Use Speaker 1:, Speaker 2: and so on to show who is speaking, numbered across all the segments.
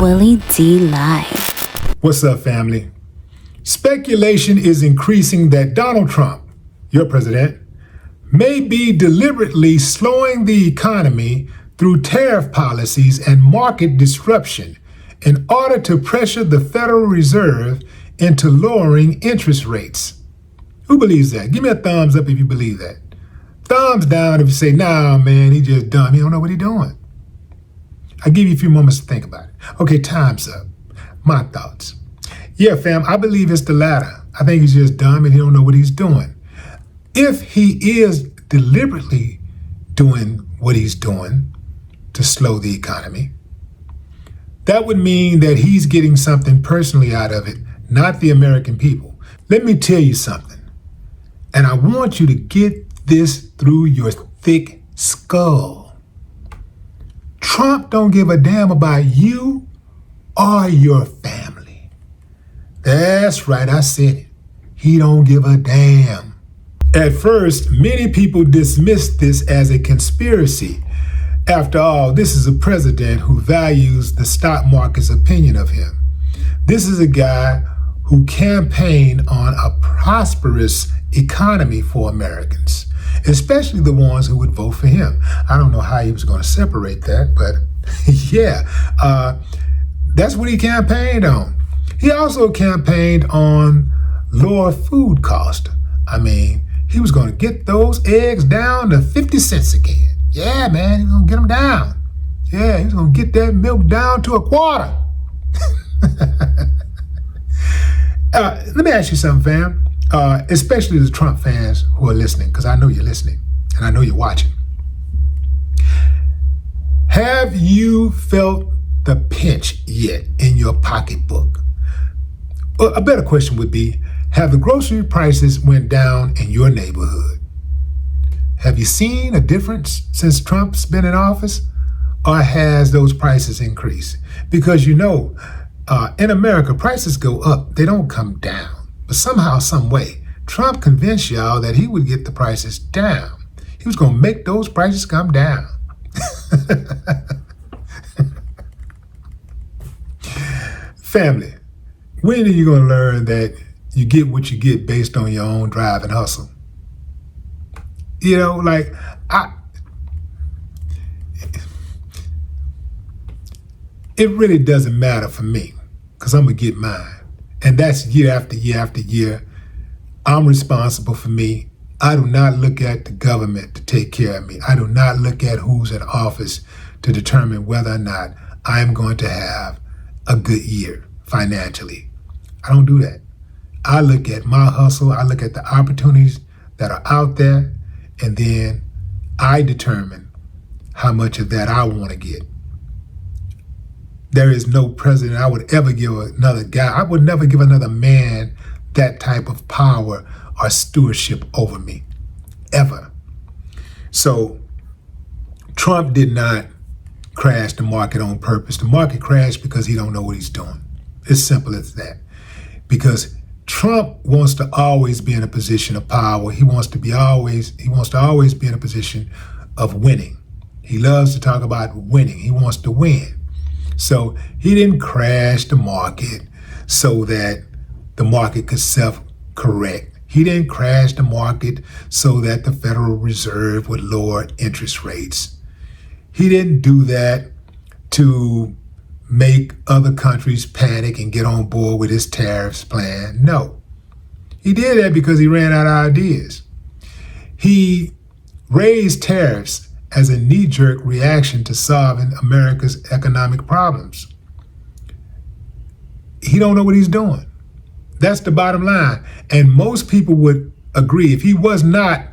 Speaker 1: Willie D Live.
Speaker 2: What's up, family? Speculation is increasing that Donald Trump, your president, may be deliberately slowing the economy through tariff policies and market disruption in order to pressure the Federal Reserve into lowering interest rates. Who believes that? Give me a thumbs up if you believe that. Thumbs down if you say, nah, man, he just dumb. He don't know what he's doing. I'll give you a few moments to think about it. Okay, time's up. My thoughts. Yeah, fam, I believe it's the latter. I think he's just dumb and he don't know what he's doing. If he is deliberately doing what he's doing to slow the economy, that would mean that he's getting something personally out of it, not the American people. Let me tell you something, and I want you to get this through your thick skull. Trump don't give a damn about you or your family. That's right, I said it. He don't give a damn. At first, many people dismissed this as a conspiracy. After all, this is a president who values the stock market's opinion of him. This is a guy who campaigned on a prosperous economy for Americans, especially the ones who would vote for him. I don't know how he was going to separate that, but yeah, that's what he campaigned on. He also campaigned on lower food cost. I mean, he was going to get those eggs down to 50 cents again. Yeah, man, he was going to get them down. Yeah, he was going to get that milk down to a quarter. Let me ask you something, fam. Especially the Trump fans who are listening, because I know you're listening and I know you're watching. Have you felt the pinch yet in your pocketbook? Well, a better question would be, have the grocery prices went down in your neighborhood? Have you seen a difference since Trump's been in office, or has those prices increased? Because you know, in America, prices go up, they don't come down. But somehow, some way, Trump convinced y'all that he would get the prices down. He was going to make those prices come down. Family, when are you going to learn that you get what you get based on your own drive and hustle? You know, like, it really doesn't matter for me, because I'm going to get mine. And that's year after year after year. I'm responsible for me. I do not look at the government to take care of me. I do not look at who's in office to determine whether or not I'm going to have a good year financially. I don't do that. I look at my hustle. I look at the opportunities that are out there, and then I determine how much of that I want to get. There is no president I would ever give another guy. I would never give another man that type of power or stewardship over me, ever. So Trump did not crash the market on purpose. The market crashed because he don't know what he's doing. It's simple as that. Because Trump wants to always be in a position of power. He wants to always be in a position of winning. He loves to talk about winning. He wants to win. So he didn't crash the market so that the market could self-correct. He didn't crash the market so that the Federal Reserve would lower interest rates. He didn't do that to make other countries panic and get on board with his tariffs plan. No. He did that because he ran out of ideas. He raised tariffs as a knee-jerk reaction to solving America's economic problems. He don't know what he's doing. That's the bottom line. And most people would agree, if he was not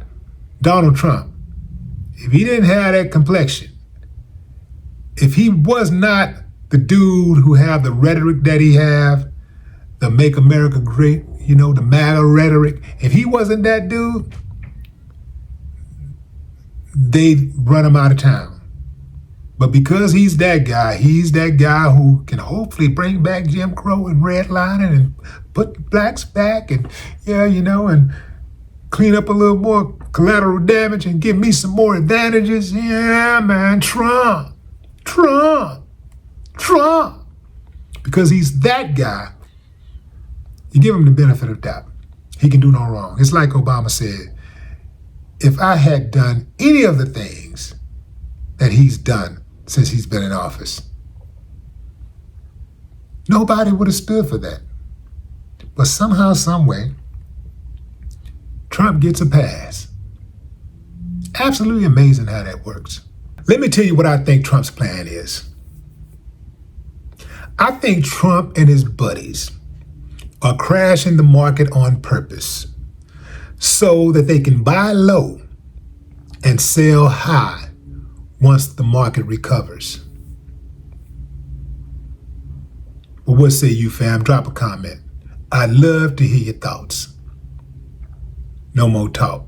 Speaker 2: Donald Trump, if he didn't have that complexion, if he was not the dude who have the rhetoric that he have, the Make America Great, you know, the MAGA rhetoric, if he wasn't that dude, they'd run him out of town. But because he's that guy who can hopefully bring back Jim Crow and redlining and put the blacks back and, yeah, you know, and clean up a little more collateral damage and give me some more advantages. Yeah, man, Trump. Because he's that guy, you give him the benefit of doubt. He can do no wrong. It's like Obama said, if I had done any of the things that he's done since he's been in office, nobody would have stood for that. But somehow, some way, Trump gets a pass. Absolutely amazing how that works. Let me tell you what I think Trump's plan is. I think Trump and his buddies are crashing the market on purpose so that they can buy low and sell high once the market recovers. Well, what say you, fam? Drop a comment. I'd love to hear your thoughts. No more talk.